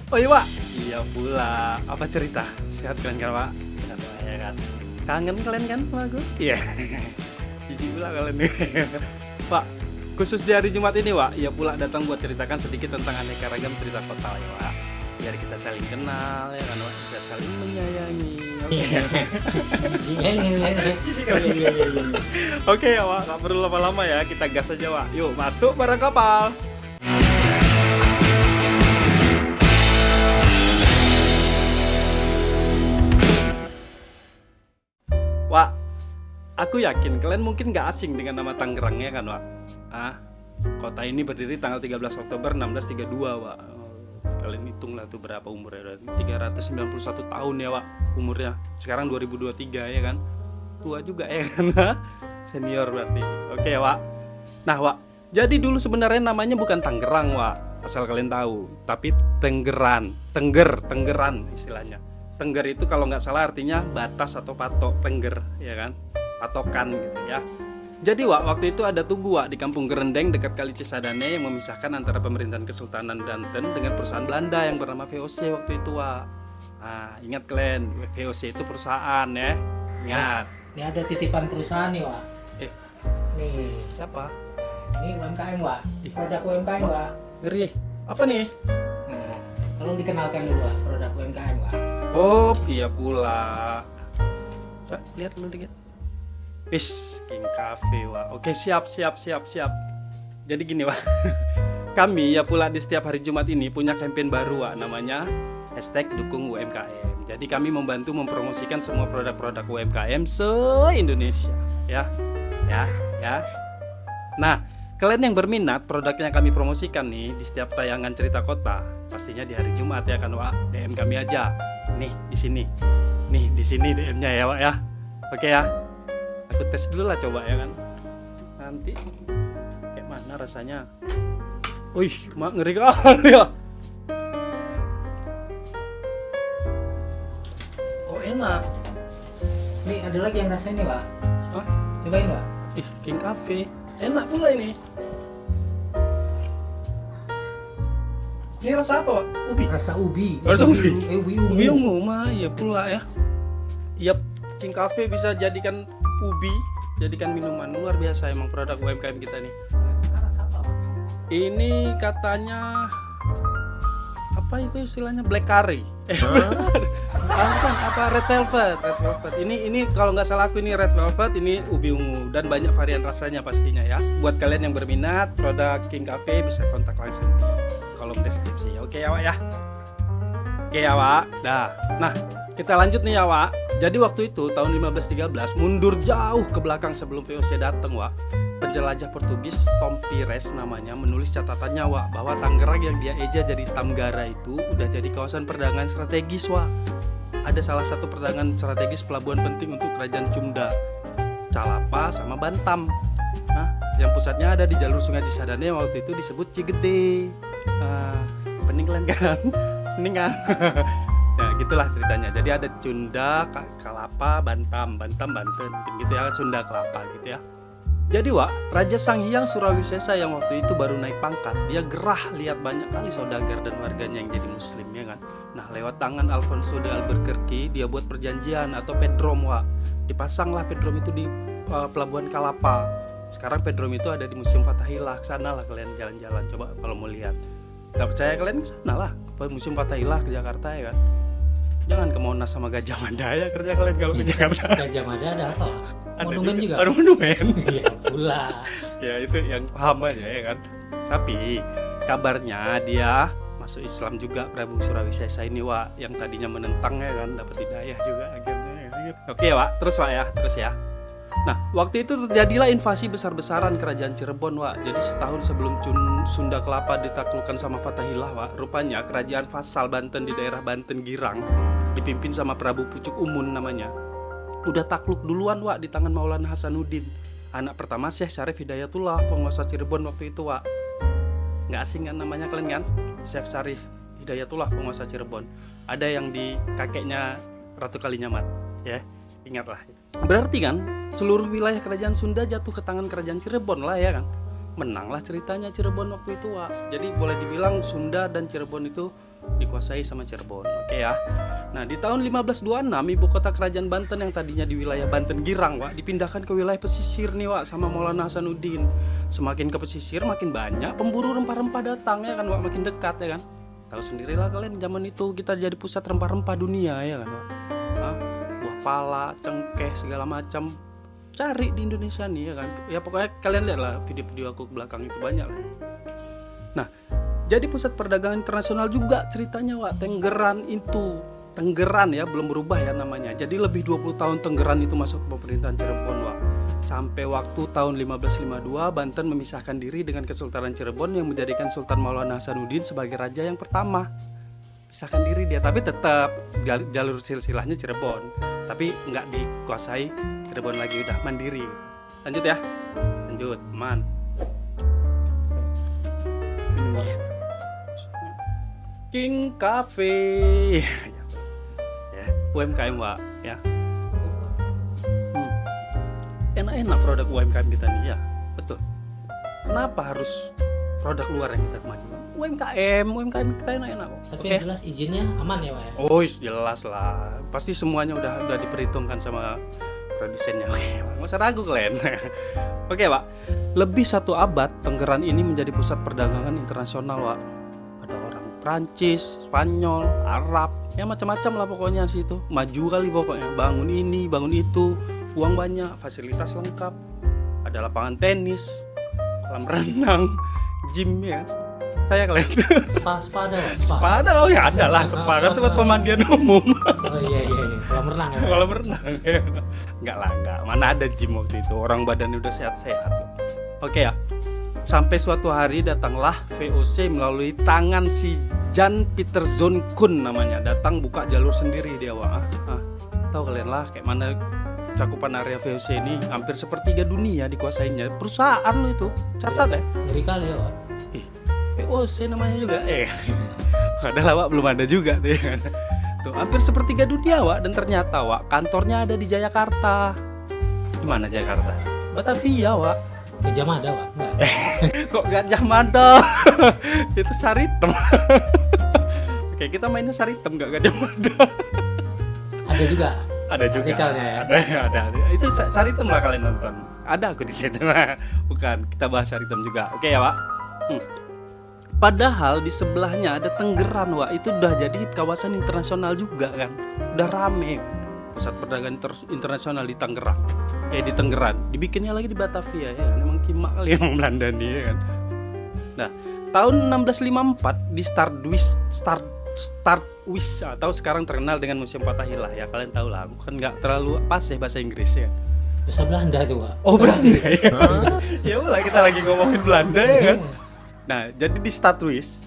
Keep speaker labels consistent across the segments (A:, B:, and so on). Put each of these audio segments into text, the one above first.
A: Oh iya Wak. Iya pula. Apa cerita? Sehat kan Wak? Sehat Wak ya kan. Kangen kalian kan sama aku? Iya. Jijik pula kalian nih. Wak, khusus di hari Jumat ini Wak, ya pula datang buat ceritakan sedikit tentang aneka ragam cerita kota ya Wak. Biar kita saling kenal ya kan Wak, kita saling menyayangi. Oke ya Wak, gak perlu lama-lama ya, kita gas aja Wak. Yuk masuk bareng kapal. Wak, aku yakin kalian mungkin gak asing dengan nama Tangerang ya kan Wak. Kota ini berdiri tanggal 13 Oktober 1632 Wak. Kalian hitunglah tuh berapa umurnya. 391 tahun ya Wak umurnya. Sekarang 2023 ya kan. Tua juga ya kan. Senior berarti. Oke ya Wak. Nah Wak, jadi dulu sebenarnya namanya bukan Tangerang Wak, asal kalian tahu, tapi Tenggeran. Tenggeran istilahnya. Tengger itu kalau nggak salah artinya batas atau patok, tengger ya kan, patokan gitu ya. Jadi Wak, waktu itu ada tugu Wak di Kampung Gerendeng dekat Kali Cisadane yang memisahkan antara pemerintahan Kesultanan Banten dengan perusahaan Belanda yang bernama VOC waktu itu Wak. Ingat kalian, VOC itu perusahaan ya. Ingat.
B: Ini ada titipan perusahaan nih Wak. Nih,
A: Siapa?
B: ini UMKM Wak. Produk UMKM Wak.
A: Ngeri. Apa nih?
B: Nah, tolong dikenalkan dulu Wak, produk UMKM Wak.
A: Oh, iya pula. Coba lihat dulu dikit. King Cafe Wak. Oke, siap. Jadi gini Wak. Kami ya pula di setiap hari Jumat ini punya campaign baru Wak, namanya #dukung UMKM. Jadi kami membantu mempromosikan semua produk-produk UMKM se-Indonesia. Ya. Nah, kalian yang berminat produknya kami promosikan nih di setiap tayangan cerita kota, pastinya di hari Jumat ya kan Wak. DM kami aja. Nih di sini DM-nya ya Wak ya. Oke ya. Aku tes dulu lah coba ya kan. Nanti kayak mana rasanya. Wih, mak ngeri kali ya. Oh enak.
B: Nih ada lagi yang rasanya nih Wak.
A: Hah?
B: Cobain Wak.
A: King Cafe. Enak pula ini. Ini rasa apa Wak? Ubi?
B: Rasa ubi.
A: Rasa ubi?
B: Ubi
A: ungu mah ya pula ya. Yap, King Cafe bisa jadikan ubi, jadikan minuman. Luar biasa emang produk UMKM kita nih.
B: Rasa apa Wak?
A: Ini katanya apa itu istilahnya, black curry. Bukan, apa red velvet. Ini kalau nggak salah aku ini red velvet, ini ubi ungu dan banyak varian rasanya pastinya ya. Buat kalian yang berminat produk King Cafe bisa kontak langsung di kolom deskripsi. Oke ya Wak ya. Oke ya Wak. Nah, kita lanjut nih ya Wak. Jadi waktu itu tahun 1513 mundur jauh ke belakang sebelum VOC datang Wak. Penjelajah Portugis Tom Pires namanya menulis catatannya Wak, bahwa Tangerang yang dia eja jadi Tamgara itu udah jadi kawasan perdagangan strategis Wak. Ada salah satu perdagangan strategis pelabuhan penting untuk kerajaan Cunda, Calapa sama Bantam. Yang pusatnya ada di jalur Sungai Cisadane yang waktu itu disebut Cigede. Pening kalian kan? Pening kan? Nah gitulah ceritanya. Jadi ada Cunda, Kalapa, Bantam, Banten, mungkin gitu ya, Sunda, Kelapa gitu ya. Jadi Wak, Raja Sanghyang Surawisesa yang waktu itu baru naik pangkat, dia gerah lihat banyak kali saudagar dan warganya yang jadi muslim ya kan. Nah lewat tangan Alfonso de Albuquerque dia buat perjanjian atau pedrom Wak. Dipasanglah pedrom itu di pelabuhan Kalapa. Sekarang pedrom itu ada di Museum Fathahillah. Kesana lah kalian jalan-jalan coba kalau mau lihat. Gak percaya kalian kesana lah ke Museum Fathahillah ke Jakarta ya kan. Jangan ke Monas sama Gajah Mada ya kerja kalian kalau ke Jakarta.
B: Gajah Mada ada apa Wak? Monumen juga.
A: Ada monumen.
B: Iya pula.
A: Ya itu yang paham aja ya kan. Tapi kabarnya dia masuk Islam juga, Prabu Surawisesa ini Wak, yang tadinya menentang ya kan, dapat hidayah juga akhirnya ya. Oke Wak, terus ya. Nah, waktu itu terjadilah invasi besar-besaran kerajaan Cirebon Wak. Jadi setahun sebelum Sunda Kelapa ditaklukkan sama Fathahillah Wak, rupanya kerajaan vassal Banten di daerah Banten Girang dipimpin sama Prabu Pucuk Umun namanya, udah takluk duluan Wak di tangan Maulana Hasanuddin, anak pertama Syekh Syarif Hidayatullah, penguasa Cirebon waktu itu Wak. Nggak asing kan namanya kalian kan? Syekh Syarif Hidayatullah, penguasa Cirebon. Ada yang di kakeknya Ratu Kalinyamat ya, ingatlah. Berarti kan seluruh wilayah kerajaan Sunda jatuh ke tangan kerajaan Cirebon lah ya kan. Menanglah ceritanya Cirebon waktu itu Wak. Jadi boleh dibilang Sunda dan Cirebon itu dikuasai sama Cirebon. Oke ya. Nah, di tahun 1526 ibu kota kerajaan Banten yang tadinya di wilayah Banten Girang, Wak, dipindahkan ke wilayah pesisir nih, Wak, sama Maulana Hasanuddin. Semakin ke pesisir makin banyak pemburu rempah-rempah datang ya kan, Wak, makin dekat ya kan. Tahu sendirilah kalian zaman itu kita jadi pusat rempah-rempah dunia ya kan, Wak. Buah pala, cengkeh segala macam cari di Indonesia nih ya kan. Ya pokoknya kalian lihatlah video-video aku ke belakang itu banyak lah. Nah, jadi pusat perdagangan internasional juga ceritanya, Wak. Tenggeran ya, belum berubah ya namanya. Jadi lebih 20 tahun Tenggeran itu masuk ke pemerintahan Cirebon, Wak. Sampai waktu tahun 1552 Banten memisahkan diri dengan Kesultanan Cirebon yang menjadikan Sultan Maulana Hasanuddin sebagai raja yang pertama. Pisahkan diri dia, tapi tetap jalur silsilahnya Cirebon, tapi nggak dikuasai Cirebon lagi, udah mandiri. Lanjut ya, lanjut, man. King Cafe, ya, UMKM, Wak, ya. Enak-enak produk UMKM kita nih ya, betul. Kenapa harus produk luar yang kita maju? UMKM kita enak-enak kok.
B: Tapi yang jelas izinnya aman ya, Pak ya?
A: Oh, jelas lah. Pasti semuanya udah diperhitungkan sama produsennya. Oke, nggak usah ragu kalian. Oke, Pak. Lebih 1 abad Tenggeran ini menjadi pusat perdagangan internasional, Pak. Ada orang Prancis, Spanyol, Arab, ya macam-macam lah pokoknya di situ. Maju kali pokoknya. Bangun ini, bangun itu, uang banyak, fasilitas lengkap. Ada lapangan tenis, kolam renang, gym ya. Saya kalian.
B: Spa ada, Pak?
A: Spa ada, oh ya ada lah, spa kan tempat pemandian umum.
B: Oh iya. Kolam renang ya?
A: Kolam renang ya. Enggak. Mana ada gym waktu itu, orang badannya udah sehat-sehat. Oke ya. Sampai suatu hari datanglah VOC melalui tangan si Jan Pieter Zoon Koen namanya. Datang buka jalur sendiri dia, Wak. Tahu kalian lah kayak mana cakupan area VOC ini, hampir sepertiga dunia dikuasainya. Perusahaan lo itu. Catat ya.
B: Ngeri kali ya, Pak.
A: VOC namanya juga. Padahal, Wak, belum ada juga tuh ya. Tuh, hampir sepertiga dunia, Wak, dan ternyata, Wak, kantornya ada di Jayakarta. Di mana Jakarta? Batavia, Wak.
B: Gajah Mada, Pak? Enggak.
A: Kok Gajah Mada? Itu Saritem. Oke, kita mainnya Saritem, enggak Gajah Mada.
B: Ada juga.
A: Ada juga.
B: Artikelnya ya.
A: Ada. Itu Saritem lah kalian nonton. Ada aku di situ. Bukan, kita bahas Saritem juga. Oke ya, Pak. Padahal di sebelahnya ada Tenggeran, Wak. Itu udah jadi kawasan internasional juga kan. Udah rame. Pusat perdagangan internasional di Tangerang. Di Tenggeran. Dibikinnya lagi di Batavia ya. Memang kimak kali yang Belanda nih ya kan. Nah, tahun 1654 di Stadthuis atau sekarang terkenal dengan Museum Fathahilah ya, kalian tahu lah. Bukan nggak terlalu pas ya bahasa Inggris ya.
B: Bahasa Belanda tuh, Pak.
A: Oh, Belanda ya. Ya udah, kita lagi ngomongin Belanda ya kan. Nah, jadi di Stadthuis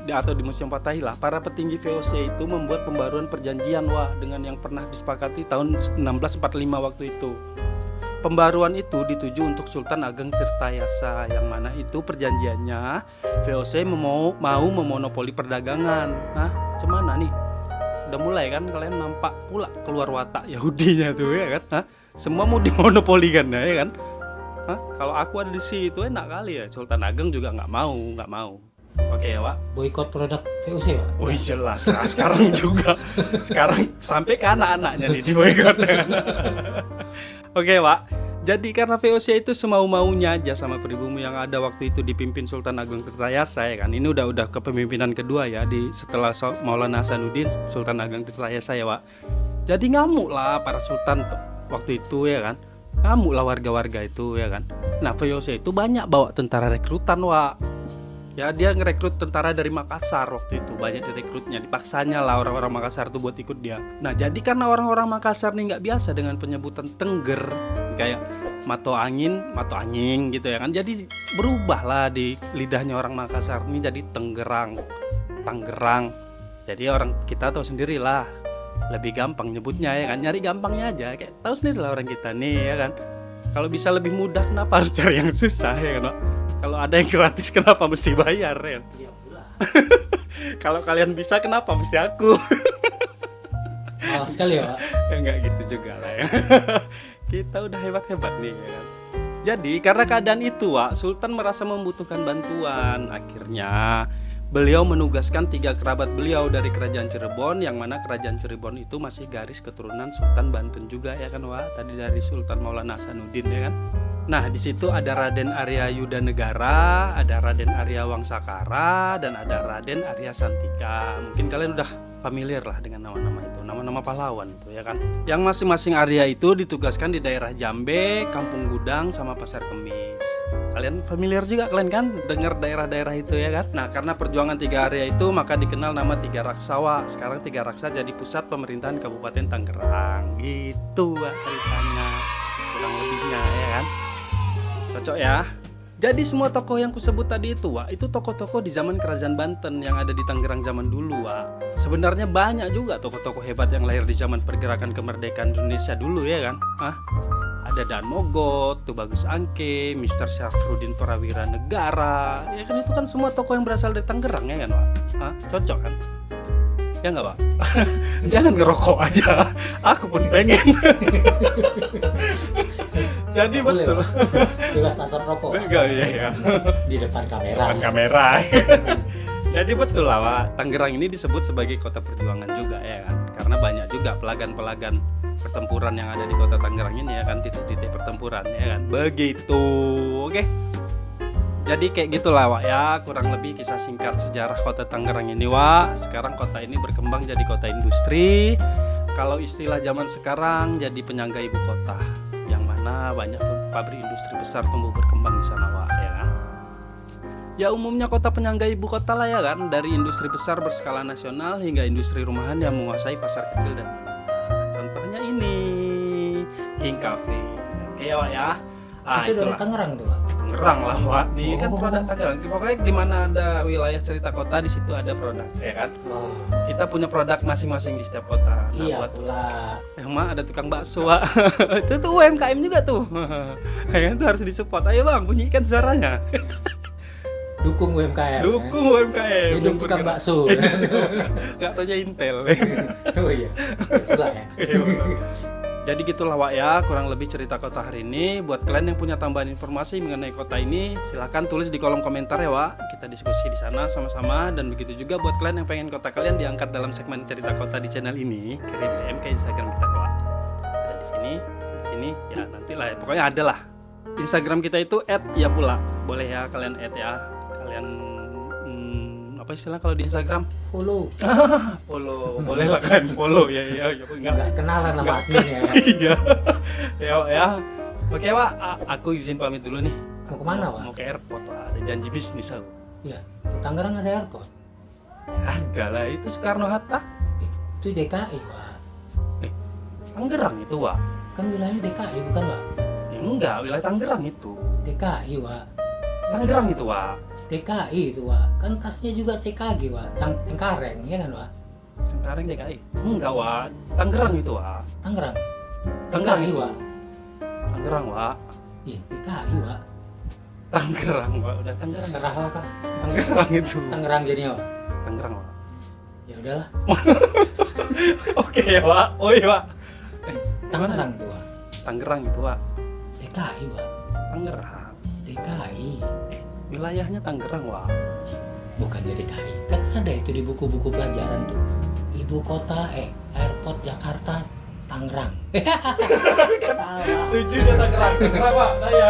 A: atau di Museum Fathahilah, para petinggi VOC itu membuat pembaruan perjanjian, Wak, dengan yang pernah disepakati tahun 1645 waktu itu. Pembaruan itu dituju untuk Sultan Ageng Tirtayasa, yang mana itu perjanjiannya VOC mau memonopoli perdagangan. Nah, cuman nih? Udah mulai kan kalian nampak pula keluar watak Yahudinya tuh ya kan? Semua mau dimonopolikan ya kan? Kalau aku ada di situ enak kali ya. Sultan Ageng juga nggak mau. Oke ya, Pak.
B: Boikot produk VOC, Pak.
A: Oh jelas. Nah, sekarang juga. Sekarang sampai ke anak-anaknya nih diboikot. Oke, Pak. Jadi karena VOC itu semau-maunya aja sama pribumi yang ada waktu itu dipimpin Sultan Ageng Tirtayasa ya kan. Ini udah kepemimpinan kedua ya setelah Maulana Hasanuddin, Sultan Ageng Tirtayasa ya, Pak. Jadi ngamuk lah para sultan waktu itu ya kan. Ngamuk lah warga-warga itu ya kan. Nah, VOC itu banyak bawa tentara rekrutan, Wak. Ya, dia ngerekrut tentara dari Makassar waktu itu, banyak direkrutnya, dipaksanya lah orang-orang Makassar tuh buat ikut dia. Nah, jadi karena orang-orang Makassar nih nggak biasa dengan penyebutan Tengger, kayak mato angin gitu ya kan. Jadi berubah lah di lidahnya orang Makassar ini jadi Tangerang. Jadi orang kita tahu sendiri lah, lebih gampang nyebutnya ya kan, nyari gampangnya aja, kayak tahu sendiri lah orang kita nih ya kan. Kalau bisa lebih mudah kenapa harus cari yang susah ya kan. Kalau ada yang gratis kenapa mesti bayar ya?
B: Iya pula.
A: Kalau kalian bisa kenapa mesti aku?
B: Malas sekali ya, Pak.
A: Ya enggak gitu juga lah ya. Kita udah hebat-hebat nih ya kan. Jadi karena keadaan itu, Wak, Sultan merasa membutuhkan bantuan. Akhirnya beliau menugaskan 3 kerabat beliau dari kerajaan Cirebon, yang mana kerajaan Cirebon itu masih garis keturunan Sultan Banten juga ya kan Wak, tadi dari Sultan Maulana Hasanuddin ya kan. Nah di situ ada Raden Arya Yudanegara, ada Raden Arya Wangsakara, dan ada Raden Arya Santika. Mungkin kalian udah familiar lah dengan nama-nama itu, nama-nama pahlawan itu ya kan. Yang masing-masing Arya itu ditugaskan di daerah Jambe, Kampung Gudang, sama Pasar Kemis. Kalian familiar juga kalian kan dengar daerah-daerah itu ya kan. Nah karena perjuangan 3 Arya itu maka dikenal nama 3 Raksawa. Sekarang 3 Raksa jadi pusat pemerintahan Kabupaten Tangerang. Gitu Wak ceritanya, kurang lebihnya ya kan. Cocok ya. Jadi semua tokoh yang kusebut tadi itu Wak, itu tokoh-tokoh di zaman Kerajaan Banten yang ada di Tangerang zaman dulu Wak. Sebenarnya banyak juga tokoh-tokoh hebat yang lahir di zaman pergerakan kemerdekaan Indonesia dulu ya kan. Ada Dan Mogot, Tubagus Angke, Mr. Syafruddin Prawira Negara. Ya kan itu kan semua tokoh yang berasal dari Tangerang ya kan Wak. Cocok kan? Ya enggak Wak? Jangan ngerokok aja. Aku pun pengen. Jadi
B: Boleh,
A: betul.
B: Pak. Bebas asap rokok
A: Enggak ya.
B: di depan kamera.
A: Depan kamera. Jadi betul lah Wak, Tangerang ini disebut sebagai kota perjuangan juga ya kan. Karena banyak juga pelagan-pelagan pertempuran yang ada di kota Tangerang ini ya kan, titik-titik pertempuran ya kan. Begitu. Oke. Jadi kayak gitulah Wak ya, kurang lebih kisah singkat sejarah kota Tangerang ini Wak. Sekarang kota ini berkembang jadi kota industri. Kalau istilah zaman sekarang jadi penyangga ibu kota, yang mana banyak pabrik industri besar tumbuh berkembang di sana Wak ya kan. Ya umumnya kota penyangga ibu kota lah ya kan, dari industri besar berskala nasional hingga industri rumahan yang menguasai pasar kecil dan menengah. Contohnya ini King Cafe. Oke ya Wak ya.
B: Itu dari Tangerang tuh Pak.
A: Tangerang lah Wak. Nih kan produk Tangerang. Pokoknya di mana ada wilayah cerita kota di situ ada produk ya kan. Kita punya produk masing-masing di setiap kota. Nah,
B: Iya
A: buat
B: pula.
A: emang ada tukang bakso Wak. Itu tuh UMKM juga tuh. Kayaknya tuh harus disupport. Ayo Bang, bunyikan suaranya.
B: Dukung UMKM.
A: Dukung UMKM.
B: Hidup tukang bakso.
A: Gak taunya Intel.
B: Oh iya. Itulah ya.
A: Jadi gitulah Wak ya, kurang lebih cerita kota hari ini. Buat kalian yang punya tambahan informasi mengenai kota ini, silahkan tulis di kolom komentar ya Wak. Kita diskusi di sana sama-sama. Dan begitu juga buat kalian yang pengen kota kalian diangkat dalam segmen cerita kota di channel ini, kirim DM ke Instagram kita Wak. Ada di sini, ya nantilah ya. Pokoknya ada lah. Instagram kita itu @yapula. Boleh ya kalian ya. Kalian apa istilah kalau di Instagram?
B: Follow.
A: Follow. Boleh lah kan follow ya.
B: Enggak kenalan sama admin ya.
A: Iya. Ya. Oke Wak, aku izin pamit dulu nih.
B: Mau kemana Pak?
A: Mau ke airport Wak, ada janji bisnis aku.
B: Iya. Di Tangerang ada airport.
A: Ada lah, itu Soekarno Hatta.
B: Itu DKI Pak.
A: Tangerang itu Wak.
B: Kan wilayah DKI bukan Pak?
A: Ya, enggak, wilayah Tangerang itu.
B: DKI Pak.
A: Tangerang itu Wak.
B: DKI itu Pak. Kan tasnya juga CKG Pak. Cengkareng ya kan Pak?
A: Cengkareng DKI. Enggak Wak, Tangerang itu Wak.
B: Tangerang.
A: Tangerang
B: DKI
A: itu.
B: Pak.
A: Tangerang Wak.
B: Iya, DKI Pak.
A: Tangerang Wak, udah Tangerang.
B: Serah lah Kak.
A: Tangerang itu.
B: Tangerang jadinya Pak.
A: Tangerang Wak.
B: Ya udahlah.
A: Oke ya Wak. Oh iya Wak.
B: Tangerang itu Pak.
A: Tangerang itu Wak.
B: DKI Pak.
A: Tangerang.
B: DKI.
A: Wilayahnya Tangerang Wak.
B: Bukan jadi DKI. Kan ada itu di buku-buku pelajaran tuh. Ibu kota airport Jakarta Tangerang.
A: Setuju ya Tangerang. Tangerang Wak. Saya.